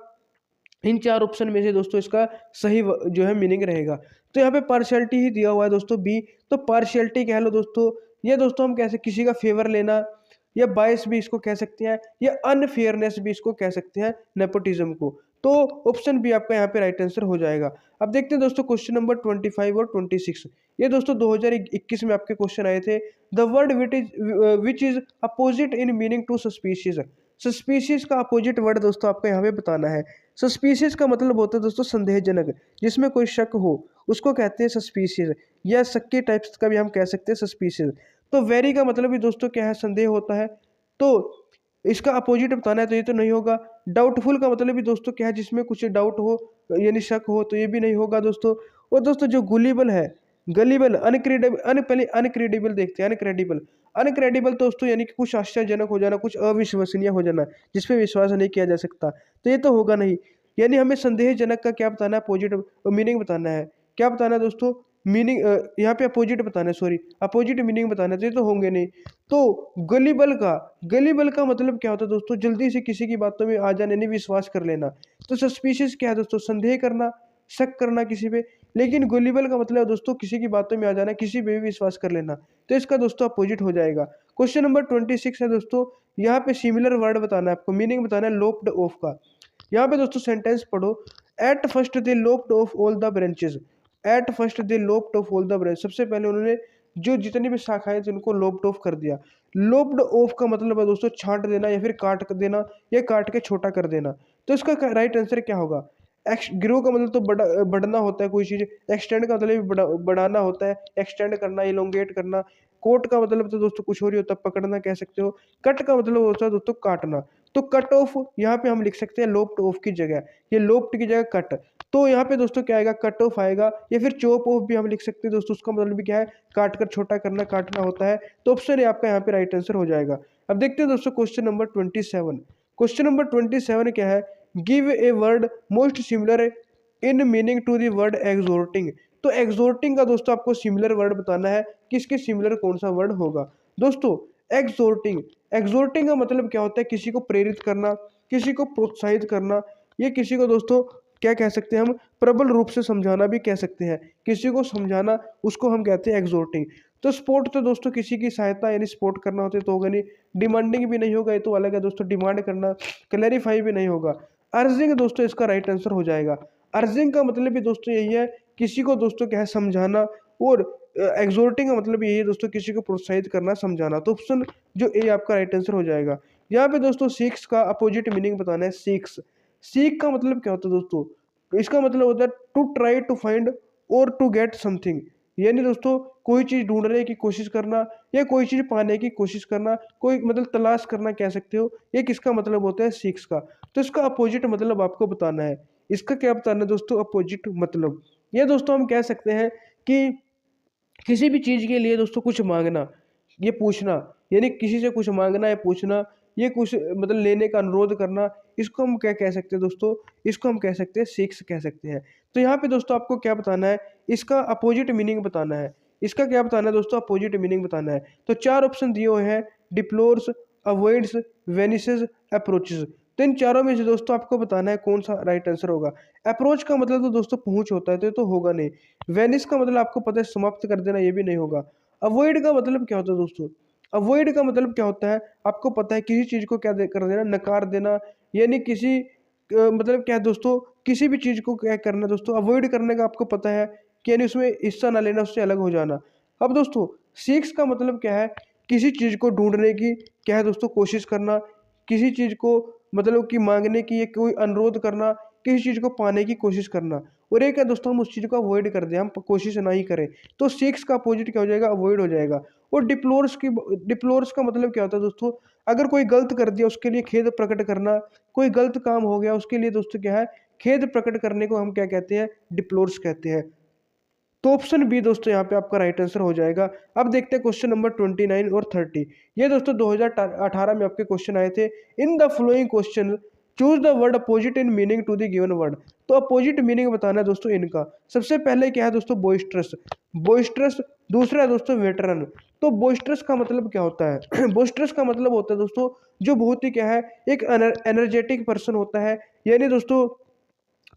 A: इन चार ऑप्शन में से दोस्तों इसका सही जो है मीनिंग रहेगा। तो यहाँ पे पार्शियलिटी ही दिया हुआ है दोस्तों बी। तो पार्शियलिटी कह लो दोस्तों, ये दोस्तों हम कैसे किसी का फेवर लेना, या बायस भी इसको कह सकते हैं, या अनफेयरनेस भी इसको कह सकते हैं नेपोटिज्म को। तो ऑप्शन बी आपका यहाँ पे राइट आंसर हो जाएगा। अब देखते हैं दोस्तों क्वेश्चन नंबर 25 और 26। ये दोस्तों 2021 में आपके क्वेश्चन आए थे। The word which is opposite in meaning to suspicious. Suspicious का अपोजिट वर्ड दोस्तों आपको यहाँ पे बताना है। सस्पिशियस का मतलब होता है दोस्तों संदेहजनक, जिसमें कोई शक हो, उसको कहते हैं सस्पिशियस, या शक के टाइप्स का भी हम कह सकते हैं सस्पिशियस। तो वेरी का मतलब भी दोस्तों क्या है, संदेह होता है। तो इसका अपोजिट बताना है तो ये तो नहीं होगा। डाउटफुल का मतलब भी दोस्तों क्या है, जिसमें कुछ डाउट हो यानी शक हो, तो ये भी नहीं होगा दोस्तों। और दोस्तों जो गुलिबल है, गलीबल, अनक्रेडिबल, पहले अनक्रेडिबल देखते हैं। अनक्रेडिबल, अनक्रेडिबल दोस्तों यानी कि कुछ आश्चर्यजनक हो जाना, कुछ अविश्वसनीय हो जाना, जिसपे विश्वास नहीं किया जा सकता, तो ये तो होगा नहीं। यानी हमें संदेहजनक का क्या बताना है, पॉजिटिव मीनिंग बताना है। क्या बताना है दोस्तों, मीनिंग यहाँ पे अपोजिट बताना है, सॉरी अपोजिट मीनिंग बताना है, तो ये तो होंगे नहीं। तो गलीबल का मतलब क्या होता है दोस्तों, जल्दी से किसी की बातों में आ जाने, यानी विश्वास कर लेना। तो सस्पिशियस क्या है दोस्तों, संदेह करना, शक करना किसी पे। लेकिन गुलिबल का मतलब है दोस्तों किसी की बातों में आ जाना, किसी पे भी विश्वास कर लेना। तो इसका दोस्तों अपोजिट हो जाएगा। क्वेश्चन नंबर 26 है दोस्तों, यहाँ पे सिमिलर वर्ड बताना है आपको, मीनिंग बताना है लोप्ड ऑफ का। यहाँ पे दोस्तों सेंटेंस पढ़ो। At first they लोप्ड of all the branches. At first they लोप्ड of all the branch, सबसे पहले उन्होंने जो जितनी भी शाखाएं थी उनको लोप्ड ऑफ कर दिया। लोप्ड ऑफ का मतलब है दोस्तों छांट देना, या फिर काट कर देना, या काट के छोटा कर देना। तो इसका राइट आंसर क्या होगा, ग्रो का मतलब तो बढ़ना होता है कोई चीज, एक्सटेंड का मतलब बढ़ाना होता है, एक्सटेंड करना, इलोंगेट करना। कोट का मतलब तो दोस्तों कुछ और ही होता है, पकड़ना कह सकते हो। कट का मतलब होता है दोस्तों काटना। तो कट ऑफ यहाँ पे हम लिख सकते हैं लोप्ड ऑफ की जगह, ये लोप्ड की जगह कट। तो यहाँ पे दोस्तों क्या आएगा, कट ऑफ आएगा, या फिर चॉप ऑफ भी हम लिख सकते हैं दोस्तों, उसका मतलब भी क्या है, काट कर छोटा करना, काटना होता है। तो ऑप्शन है आपका यहाँ पे राइट आंसर हो जाएगा। अब देखते हैं दोस्तों क्वेश्चन नंबर 27। क्वेश्चन नंबर 27 क्या है, give a word most similar in meaning to the word exhorting. तो एग्जोर्टिंग का दोस्तों आपको सिमिलर वर्ड बताना है, किसके सिमिलर कौन सा वर्ड होगा। दोस्तों एग्जोर्टिंग, एग्जोर्टिंग का मतलब क्या होता है, किसी को प्रेरित करना, किसी को प्रोत्साहित करना, ये किसी को दोस्तों क्या कह सकते हैं हम, प्रबल रूप से समझाना भी कह सकते हैं, किसी को समझाना, उसको हम कहते हैं एग्जोर्टिंग। तो स्पोर्ट तो दोस्तों किसी की सहायता यानी सपोर्ट करना होता है तो होगा नहीं। डिमांडिंग भी नहीं होगा, ये तो अलग है दोस्तों, डिमांड करना। क्लैरिफाई भी नहीं होगा। अर्जिंग दोस्तों इसका राइट आंसर हो जाएगा। अर्जिंग का मतलब भी दोस्तों यही है, किसी को दोस्तों क्या है समझाना। और एग्जोर्टिंग का मतलब यही है दोस्तों, किसी को प्रोत्साहित करना, समझाना। तो ऑप्शन जो ए आपका राइट आंसर हो जाएगा। यहाँ पे दोस्तों सीक्स का अपोजिट मीनिंग बताना है। सीक्स, सीक का मतलब क्या होता है दोस्तों, इसका मतलब होता है टू ट्राई टू फाइंड और टू गेट समथिंग, यानी दोस्तों कोई चीज़ ढूंढने की कोशिश करना, या कोई चीज़ पाने की कोशिश करना, कोई मतलब तलाश करना कह सकते हो। ये किसका मतलब होता है, सीक्स का। तो इसका अपोजिट मतलब आपको बताना है। इसका क्या बताना है दोस्तों, अपोजिट मतलब। ये दोस्तों हम कह सकते हैं कि किसी भी चीज़ के लिए दोस्तों कुछ मांगना, ये पूछना, यानी किसी से कुछ मांगना या पूछना, ये कुछ मतलब लेने का अनुरोध करना, इसको हम क्या कह सकते हैं दोस्तों, इसको हम कह सकते हैं सीक्स कह सकते हैं। तो यहाँ पे दोस्तों आपको क्या बताना है, इसका अपोजिट मीनिंग बताना है। इसका क्या बताना है दोस्तों, अपोजिट मीनिंग बताना है। तो चार ऑप्शन दिए हुए हैं, डिप्लोर्स, अवॉइड्स, वेनिसेस, अप्रोचेस। तो इन चारों में से दोस्तों आपको बताना है कौन सा राइट आंसर होगा। अप्रोच का मतलब तो दोस्तों पहुंच होता है, तो ये तो होगा नहीं। वेनिस का मतलब आपको पता है समाप्त कर देना, ये भी नहीं होगा। अवॉइड का मतलब क्या होता है दोस्तों, अवॉइड का मतलब क्या होता है, आपको पता है किसी चीज़ को क्या कर देना, नकार देना, यानी किसी मतलब क्या है दोस्तों, किसी भी चीज़ को क्या करना दोस्तों, अवॉइड करने का आपको पता है कि यानी उसमें हिस्सा ना लेना, उससे अलग हो जाना। अब दोस्तों सीक्स का मतलब क्या है, किसी चीज़ को ढूंढने की क्या है दोस्तों, कोशिश करना, किसी चीज़ को मतलब कि मांगने की, या कोई अनुरोध करना, किसी चीज़ को पाने की कोशिश करना। और एक है दोस्तों हम उस चीज़ को अवॉइड कर दें, हम कोशिश ना ही करें। तो सीक्स का अपोजिट क्या हो जाएगा, अवॉइड हो जाएगा। और डिप्लोर्स का मतलब क्या होता है दोस्तों, अगर कोई गलत कर दिया उसके लिए खेद प्रकट करना, कोई गलत काम हो गया उसके लिए दोस्तों क्या है, खेद प्रकट करने को हम क्या कहते हैं, डिप्लोर्स कहते हैं। तो ऑप्शन बी दोस्तों यहाँ पे आपका राइट आंसर हो जाएगा। अब देखते हैं क्वेश्चन नंबर 29 और 30। ये दोस्तों 2018 में आपके क्वेश्चन आए थे। In the following question choose the word opposite in meaning to the given word. तो अपोजिट मीनिंग बताना है दोस्तों इनका। सबसे पहले क्या है दोस्तों, बोइस्ट्रस। बोइस्ट्रस। दूसरा है दोस्तों वेटरन। तो बोइस्ट्रस का मतलब क्या होता है बोइस्ट्रस का मतलब होता है दोस्तों जो बहुत ही क्या है, एक एनर्जेटिक पर्सन होता है। यानी दोस्तों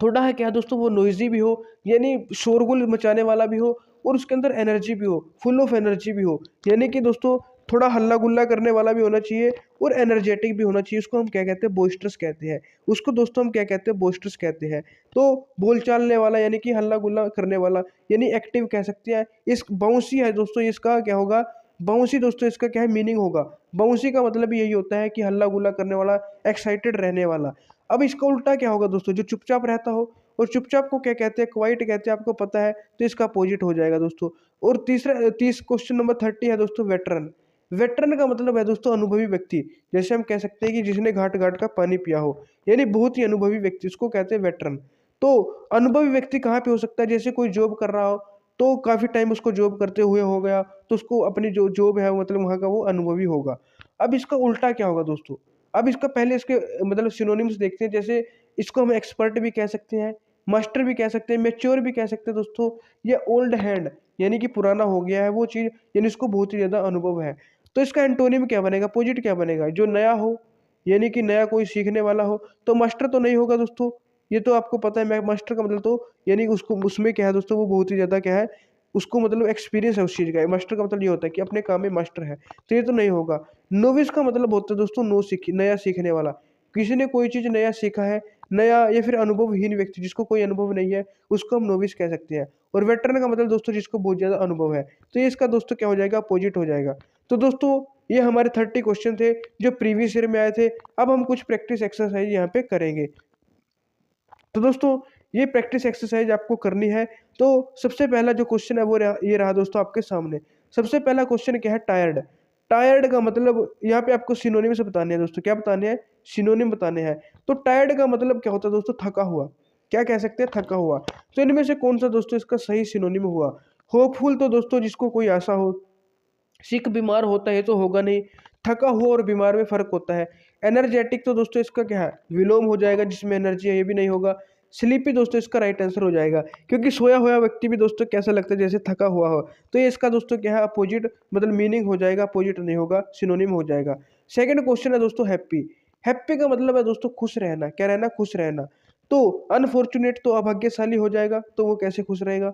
A: थोड़ा है क्या दोस्तों, वो नॉइजी भी हो, यानी शोरगुल मचाने वाला भी हो, और उसके अंदर एनर्जी भी हो, फुल ऑफ एनर्जी भी हो। यानी कि दोस्तों थोड़ा हल्ला गुल्ला करने वाला भी होना चाहिए और एनर्जेटिक भी होना चाहिए। उसको हम क्या कहते हैं, बोइस्टर्स कहते हैं। उसको दोस्तों हम क्या कहते हैं, बोइस्टर्स कहते हैं। तो बोल चालने वाला यानी कि हल्ला गुल्ला करने वाला, यानी एक्टिव कह सकते हैं। इस बाउंसी है दोस्तों, इसका क्या होगा, बाउंसी दोस्तों इसका क्या है मीनिंग होगा। बाउंसी का मतलब यही होता है कि हल्ला गुल्ला करने वाला, एक्साइटेड रहने वाला। अब इसका उल्टा क्या होगा दोस्तों, जो चुपचाप रहता हो। और चुपचाप को क्या कहते हैं, क्वाइट कहते हैं, आपको पता है। तो इसका अपोजिट हो जाएगा दोस्तों। और क्वेश्चन नंबर 30 है दोस्तों वेटरन। वेटरन का मतलब है दोस्तों अनुभवी व्यक्ति। जैसे हम कह सकते हैं कि जिसने घाट घाट का पानी पिया हो, यानी बहुत ही अनुभवी व्यक्ति, उसको कहते हैं वेटरन। तो अनुभवी व्यक्ति कहाँ पे हो सकता है, जैसे कोई जॉब कर रहा हो, तो काफी टाइम उसको जॉब करते हुए हो गया, तो उसको अपनी जो जॉब है मतलब वहाँ का वो अनुभवी होगा। अब इसका उल्टा क्या होगा दोस्तों, अब इसका पहले इसके मतलब सिनोनिम्स देखते हैं। जैसे इसको हम एक्सपर्ट भी कह सकते हैं, मास्टर भी कह सकते हैं, मेच्योर भी कह सकते हैं दोस्तों। ये ओल्ड हैंड यानी कि पुराना हो गया है वो चीज़, यानी इसको बहुत ही ज़्यादा अनुभव है। तो इसका एंटोनिम क्या बनेगा, अपोजिट क्या बनेगा, जो नया हो, यानी कि नया कोई सीखने वाला हो। तो मास्टर तो नहीं होगा दोस्तों, ये तो आपको पता है। मैं मास्टर का मतलब तो यानी उसको उसमें क्या है दोस्तों, वो बहुत ही ज़्यादा क्या है, उसको मतलब एक्सपीरियंस है उस चीज़ का। मास्टर का मतलब ये होता है कि अपने काम में मास्टर है, तो ये तो नहीं होगा। नोविस का मतलब होता है दोस्तों नया सीखने वाला। किसी ने कोई चीज़ नया सीखा है, नया या फिर अनुभवहीन व्यक्ति, जिसको कोई अनुभव नहीं है, उसको हम नोविस कह सकते हैं। और वेटरन का मतलब दोस्तों जिसको बहुत ज़्यादा अनुभव है। तो ये इसका दोस्तों क्या हो जाएगा, अपोजिट हो जाएगा। तो दोस्तों ये हमारे 30 क्वेश्चन थे जो प्रीवियस ईयर में आए थे। अब हम कुछ प्रैक्टिस एक्सरसाइज यहाँ पे करेंगे। तो दोस्तों ये प्रैक्टिस एक्सरसाइज आपको करनी है। तो सबसे पहला जो क्वेश्चन है वो ये रहा दोस्तों आपके सामने। सबसे पहला क्वेश्चन क्या है, टायर्ड। टायर्ड का मतलब यहाँ पे आपको सिनोनिम से बताने हैं दोस्तों। क्या बताने हैं, सिनोनिम बताने हैं। तो टायर्ड का मतलब क्या होता है दोस्तों, थका हुआ। क्या कह सकते हैं, थका हुआ। तो इनमें से कौन सा दोस्तों इसका सही सिनोनिम हुआ। होपफुल तो दोस्तों जिसको कोई आशा हो, सिक बीमार होता है तो होगा नहीं, थका हुआ और बीमार में फर्क होता है। एनर्जेटिक तो दोस्तों इसका क्या है, विलोम हो जाएगा, जिसमें एनर्जी है, ये भी नहीं होगा। स्लीपी दोस्तों इसका राइट आंसर हो जाएगा, क्योंकि सोया हुआ व्यक्ति भी दोस्तों कैसा लगता है, जैसे थका हुआ हो। तो ये इसका दोस्तों क्या है, अपोजिट मतलब मीनिंग हो जाएगा, अपोजिट नहीं होगा, सिनोनिम हो जाएगा। सेकंड क्वेश्चन है दोस्तों हैप्पी। हैप्पी का मतलब है दोस्तों खुश रहना। क्या रहना, खुश रहना। तो अनफॉर्चुनेट तो अभाग्यशाली हो जाएगा, तो वो कैसे खुश रहेगा।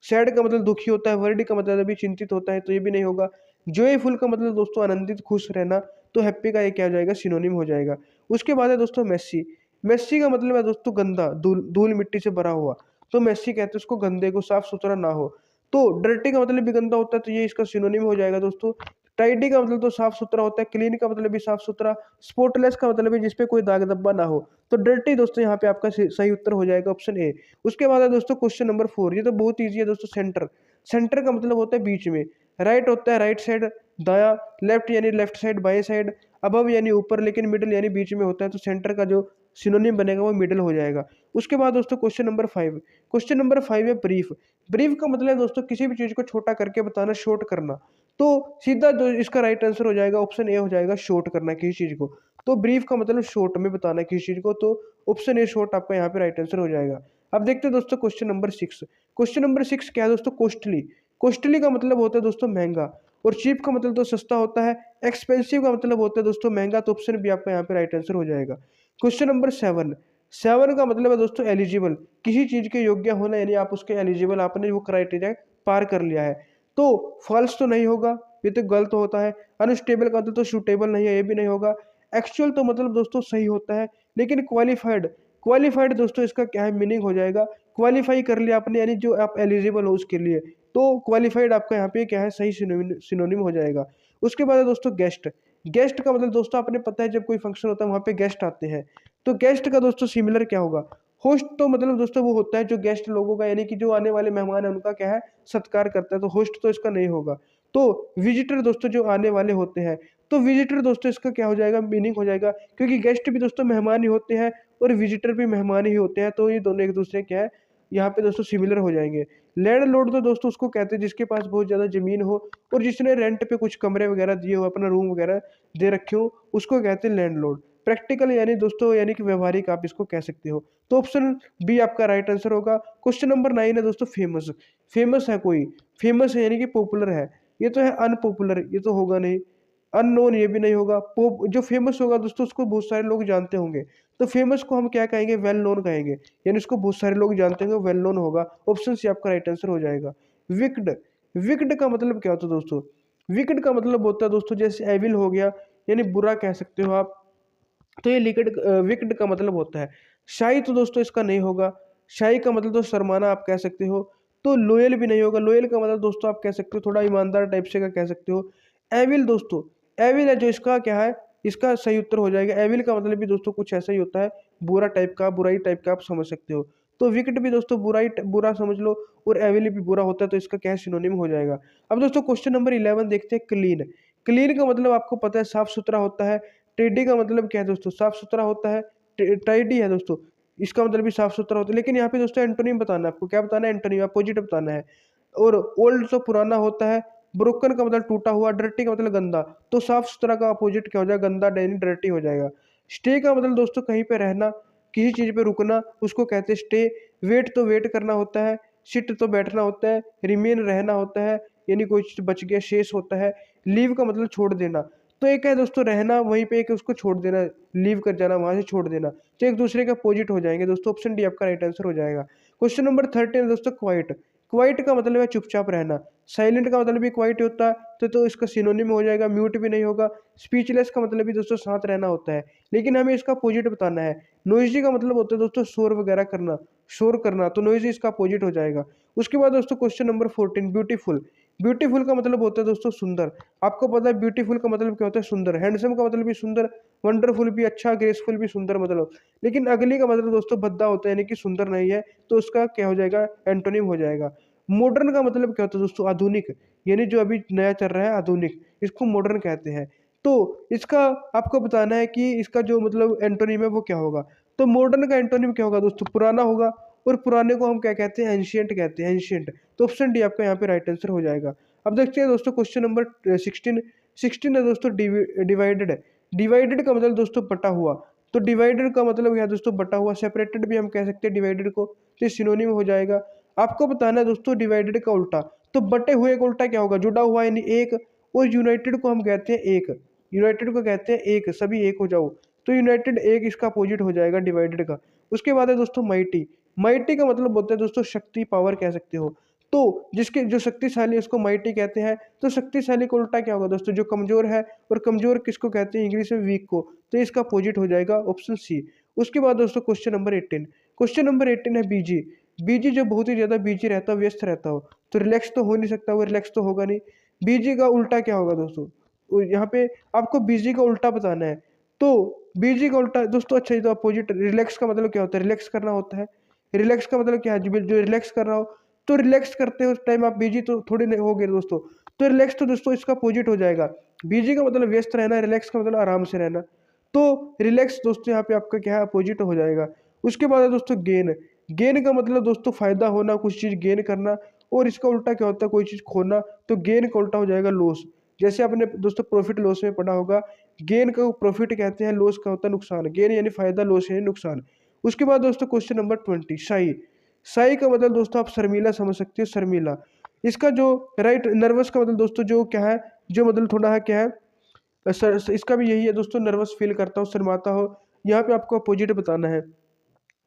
A: सैड का मतलब दुखी होता है, वर्ड का मतलब अभी चिंतित होता है, तो ये भी नहीं होगा। जॉयफुल का मतलब दोस्तों आनंदित, खुश रहना। तो हैप्पी का ये क्या हो जाएगा, सिनोनिम हो जाएगा। उसके बाद है दोस्तों मेस्सी। मेस्सी का मतलब है दोस्तों गंदा, धूल मिट्टी से भरा हुआ। तो मेस्सी कहते हैं उसको गंदे को, साफ सुथरा ना हो। तो डर्टी का मतलब भी गंदा होता है, तो ये इसका सिनोनिम हो जाएगा दोस्तों। टाइडी का मतलब तो साफ सुथरा होता है, क्लीन का मतलब भी साफ सुथरा, स्पॉटलेस का मतलब है जिसपे कोई दाग धब्बा ना हो। तो डर्टी दोस्तों यहाँ पे आपका सही उत्तर हो जाएगा ऑप्शन ए। उसके बाद है दोस्तों क्वेश्चन नंबर 4। ये तो बहुत ईजी है दोस्तों, सेंटर। सेंटर का मतलब होता है बीच में। राइट होता है राइट साइड, दाया, लेफ्ट यानी लेफ्ट साइड, बाएं साइड, अबव यानी ऊपर, लेकिन मिडिल यानी बीच में होता है। तो सेंटर का जो सिनोनिम बनेगा वो मिडिल हो जाएगा। उसके बाद दोस्तों क्वेश्चन नंबर 5। क्वेश्चन नंबर 5 है ब्रीफ। ब्रीफ का मतलब है दोस्तों किसी भी चीज को छोटा करके बताना, शॉर्ट करना। तो सीधा इसका राइट आंसर हो जाएगा, ऑप्शन ए हो जाएगा, शॉर्ट करना किसी चीज को। तो ब्रीफ का मतलब शॉर्ट में बताना किसी चीज को, तो ऑप्शन ए शॉर्ट आपका यहाँ पे राइट आंसर हो जाएगा। अब देखते हैं दोस्तों क्वेश्चन नंबर 6। क्वेश्चन नंबर 6 क्या है दोस्तों, कॉस्टली। कॉस्टली का मतलब होता है दोस्तों महंगा, और चीप का मतलब तो सस्ता होता है। एक्सपेंसिव का मतलब होता है दोस्तों महंगा, तो ऑप्शन भी आपका यहाँ पे राइट आंसर हो जाएगा। Question number 7। 7 का मतलब है दोस्तों एलिजिबल, किसी चीज के योग्य होना, यानी आप उसके एलिजिबल, आपने वो क्राइटेरिया पार कर लिया है। तो फॉल्स तो नहीं होगा, ये तो गलत होता है। अनस्टेबल का मतलब तो सूटेबल नहीं है, ये भी नहीं होगा। एक्चुअल तो मतलब दोस्तों सही होता है, लेकिन क्वालिफाइड, क्वालिफाइड दोस्तों इसका क्या है, मीनिंग हो जाएगा। क्वालिफाई कर लिया आपने, यानी जो आप एलिजिबल हो उसके लिए। तो क्वालिफाइड आपका यहाँ पे क्या है, सही सिनोनिम हो जाएगा। उसके बाद है दोस्तों गेस्ट। गेस्ट का मतलब दोस्तों आपने पता है, जब कोई फंक्शन होता है वहाँ पे गेस्ट आते हैं। तो गेस्ट का दोस्तों सिमिलर क्या होगा, होस्ट। तो मतलब दोस्तों वो होता है जो गेस्ट लोगों का, यानी कि जो आने वाले मेहमान है उनका क्या है, सत्कार करता है। तो होस्ट तो इसका नहीं होगा। तो विजिटर दोस्तों जो आने वाले होते हैं, तो विजिटर दोस्तों इसका क्या हो जाएगा, मीनिंग हो जाएगा, क्योंकि गेस्ट भी दोस्तों मेहमान ही होते हैं और विजिटर भी मेहमान ही होते हैं। तो ये दोनों एक दूसरे क्या है, यहाँ पे दोस्तों सिमिलर हो जाएंगे। लैंडलॉर्ड तो दोस्तों उसको कहते हैं जिसके पास बहुत ज़्यादा ज़मीन हो और जिसने रेंट पे कुछ कमरे वगैरह दिए हो, अपना रूम वगैरह दे रखे हो, उसको कहते हैं लैंडलॉर्ड। प्रैक्टिकल यानी दोस्तों यानी कि व्यवहारिक आप इसको कह सकते हो। तो ऑप्शन बी आपका राइट आंसर होगा। क्वेश्चन नंबर 9 है दोस्तों फेमस। फेमस है कोई, फेमस है यानी कि पॉपुलर है। ये तो है अनपॉपुलर, ये तो होगा नहीं। अननोन ये भी नहीं होगा। पॉप जो फेमस होगा दोस्तों उसको बहुत सारे लोग जानते होंगे। तो फेमस को हम क्या कहेंगे, वेल नोन कहेंगे, यानी उसको बहुत सारे लोग जानते होंगे, वेल नोन होगा। ऑप्शन सी आपका राइट आंसर हो जाएगा। विक्ड, विक्ड का मतलब क्या होता है दोस्तों? विक्ड का मतलब होता है दोस्तों जैसे एविल हो गया, यानी बुरा कह सकते हो आप। तो ये विक्ड का मतलब होता है। शाई तो दोस्तों इसका नहीं होगा। शाई का मतलब तो शर्माना आप कह सकते हो। तो लोयल भी नहीं होगा। लोयल का मतलब दोस्तों आप कह सकते हो थोड़ा ईमानदार टाइप से का कह सकते हो। एविल दोस्तों, एविल है जो इसका क्या है, इसका सही उत्तर हो जाएगा। एविल का मतलब भी दोस्तों कुछ ऐसा ही होता है, बुरा टाइप का, बुराई टाइप का आप समझ सकते हो। तो विकेट भी दोस्तों बुरा समझ लो, और एविल भी बुरा होता है, तो इसका क्या सिनोनिम हो जाएगा। अब दोस्तों क्वेश्चन नंबर 11 देखते हैं क्लीन। क्लीन का मतलब आपको पता है साफ सुथरा होता है। टेडी का मतलब क्या है दोस्तों, साफ सुथरा होता है। टाइडी है दोस्तों, इसका मतलब भी साफ सुथरा होता है। लेकिन यहाँ पे दोस्तों एंटोनिम बताना है आपको, क्या बताना है, एंटोनिम अपोजिट बताना है। और ओल्ड तो पुराना होता है। ब्रोकन का मतलब टूटा हुआ। डर्टी का मतलब गंदा। तो साफ सुथरा का अपोजिट क्या हो जाएगा, गंदा, डैनी, डर्टी हो जाएगा। स्टे का मतलब दोस्तों कहीं पे रहना, किसी चीज पे रुकना, उसको कहते हैं स्टे। वेट तो वेट करना होता है। सिट तो बैठना होता है। रिमेन रहना होता है, यानी कोई चीज बच गया, शेष होता है। लीव का मतलब छोड़ देना। तो एक है दोस्तों रहना वहीं पे, एक उसको छोड़ देना, लीव कर जाना, वहां से छोड़ देना। तो एक दूसरे के अपोजिट हो जाएंगे दोस्तों। ऑप्शन डी आपका राइट आंसर हो जाएगा। क्वेश्चन नंबर 13 दोस्तों क्वाइट। क्वाइट का मतलब है चुपचाप रहना। साइलेंट का मतलब भी क्वाइट होता है, तो इसका सिनोनिम हो जाएगा। म्यूट भी नहीं होगा। स्पीचलेस का मतलब भी दोस्तों शांत रहना होता है, लेकिन हमें इसका अपोजिट बताना है। नोइजी का मतलब होता है दोस्तों शोर वगैरह करना, शोर करना, तो नोइजी इसका अपोजिट हो जाएगा। उसके बाद दोस्तों क्वेश्चन नंबर 14 ब्यूटीफुल। ब्यूटीफुल का मतलब होता है दोस्तों सुंदर। आपको पता है ब्यूटीफुल का मतलब क्या होता है, सुंदर। हैंडसम का मतलब भी सुंदर, वंडरफुल भी अच्छा, ग्रेसफुल भी सुंदर मतलब। लेकिन अगली का मतलब दोस्तों भद्दा होता है, यानी कि सुंदर नहीं है, तो उसका क्या हो जाएगा, एंटोनिम हो जाएगा। मॉडर्न का मतलब क्या होता है दोस्तों, आधुनिक, यानी जो अभी नया चल रहा है आधुनिक, इसको मॉडर्न कहते हैं। तो इसका आपको बताना है कि इसका जो मतलब एंटोनिम है वो क्या होगा। तो मॉडर्न का एंटोनिम क्या होगा दोस्तों, पुराना होगा। और पुराने को हम क्या कहते हैं, एंशियंट कहते हैं, एंशियंट। तो ऑप्शन डी आपका यहाँ पे राइट आंसर हो जाएगा। अब देखते हैं दोस्तों क्वेश्चन नंबर 16। 16 है दोस्तों डिवाइडेड है। डिवाइडेड का मतलब दोस्तों बटा हुआ। तो डिवाइडेड का मतलब क्या दोस्तों, बटा हुआ। सेपरेटेड भी हम कह सकते हैं डिवाइडेड को, तो सिनोनिम हो जाएगा। आपको बताना है दोस्तों डिवाइडेड का उल्टा। तो बटे हुए का उल्टा क्या होगा, जुड़ा हुआ यानी एक। और यूनाइटेड को हम कहते हैं एक। यूनाइटेड को कहते हैं एक, सभी एक हो जाओ। तो यूनाइटेड एक इसका अपोजिट हो जाएगा डिवाइडेड का। उसके बाद है दोस्तों माइटी। माइटी का मतलब होता है दोस्तों शक्ति, पावर कह सकते हो। तो जिसके जो शक्तिशाली है उसको माइटी कहते हैं। तो शक्तिशाली का उल्टा क्या होगा दोस्तों, जो कमजोर है। और कमजोर किसको कहते हैं इंग्लिश में, वीक को। तो इसका अपोजिट हो जाएगा ऑप्शन सी। उसके बाद दोस्तों क्वेश्चन नंबर 18। क्वेश्चन नंबर 18 है बीजी। बीजी जो बहुत ही ज्यादा बीजी रहता हो, व्यस्त रहता हो, तो रिलैक्स तो हो नहीं सकता, वो रिलैक्स तो होगा नहीं। बीजी का उल्टा क्या होगा दोस्तों, यहाँ पे आपको बीजी का उल्टा बताना है। तो बीजी का उल्टा दोस्तों, अच्छा ये तो अपोजिट। रिलैक्स का मतलब क्या होता है, रिलैक्स करना होता है। रिलैक्स का मतलब क्या है, जो रिलैक्स कर रहा हो। तो रिलैक्स करते हो उस टाइम आप बिजी तो थोड़ी नहीं होगे दोस्तों। तो रिलैक्स तो दोस्तों इसका अपोजिट हो जाएगा। बिजी का मतलब व्यस्त रहना, रिलैक्स का मतलब आराम से रहना। तो रिलैक्स दोस्तों यहाँ पे आपका क्या है, अपोजिट हो जाएगा। उसके बाद है दोस्तों गेन। गेन का मतलब दोस्तों फायदा होना, कुछ चीज गेन करना। और इसका उल्टा क्या होता है, कोई चीज खोना। तो गेन का उल्टा हो जाएगा लॉस। जैसे आपने दोस्तों प्रॉफिट लॉस में पढ़ा होगा, गेन का प्रॉफिट कहते हैं, लॉस का होता है नुकसान। गेन यानी फायदा, लॉस यानी नुकसान। उसके बाद दोस्तों क्वेश्चन नंबर 20 शाई। शाई का मतलब दोस्तों आप शर्मीला समझ सकते हो, शर्मीला। इसका जो राइट, नर्वस का मतलब दोस्तों जो क्या है, जो मतलब थोड़ा है क्या है, इसका भी यही है दोस्तों, नर्वस फील करता हो, शर्माता हो। यहाँ पे आपको अपोजिट बताना है।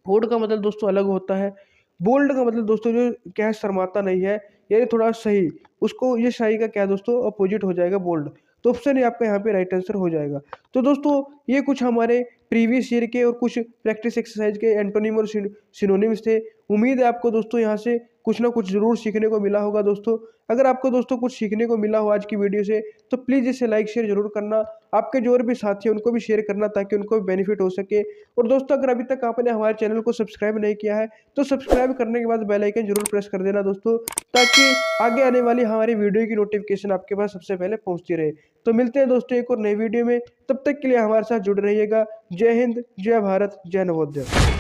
A: होड़ का मतलब दोस्तों अलग होता है। बोल्ड का मतलब दोस्तों जो क्या है, शर्माता नहीं है, यानी थोड़ा सही। उसको ये शाही का क्या है दोस्तों, अपोजिट हो जाएगा बोल्ड। तो ऑप्शन ये आपका यहाँ पे राइट आंसर हो जाएगा। तो दोस्तों ये कुछ हमारे प्रीवियस ईयर के और कुछ प्रैक्टिस एक्सरसाइज के एंटोनिम और सिनोनिम्स थे। उम्मीद है आपको दोस्तों यहाँ से कुछ ना कुछ जरूर सीखने को मिला होगा दोस्तों। अगर आपको दोस्तों कुछ सीखने को मिला हो आज की वीडियो से, तो प्लीज़ इसे लाइक शेयर जरूर करना। आपके जो और भी साथी हैं उनको भी शेयर करना, ताकि उनको भी बेनिफिट हो सके। और दोस्तों अगर अभी तक आपने हमारे चैनल को सब्सक्राइब नहीं किया है, तो सब्सक्राइब करने के बाद बेल आइकन जरूर प्रेस कर देना दोस्तों, ताकि आगे आने वाली हमारी वीडियो की नोटिफिकेशन आपके पास सबसे पहले पहुंचती रहे। तो मिलते हैं दोस्तों एक और नई वीडियो में, तब तक के लिए हमारे साथ जुड़े रहिएगा। जय हिंद, जय भारत, जय नवोदय।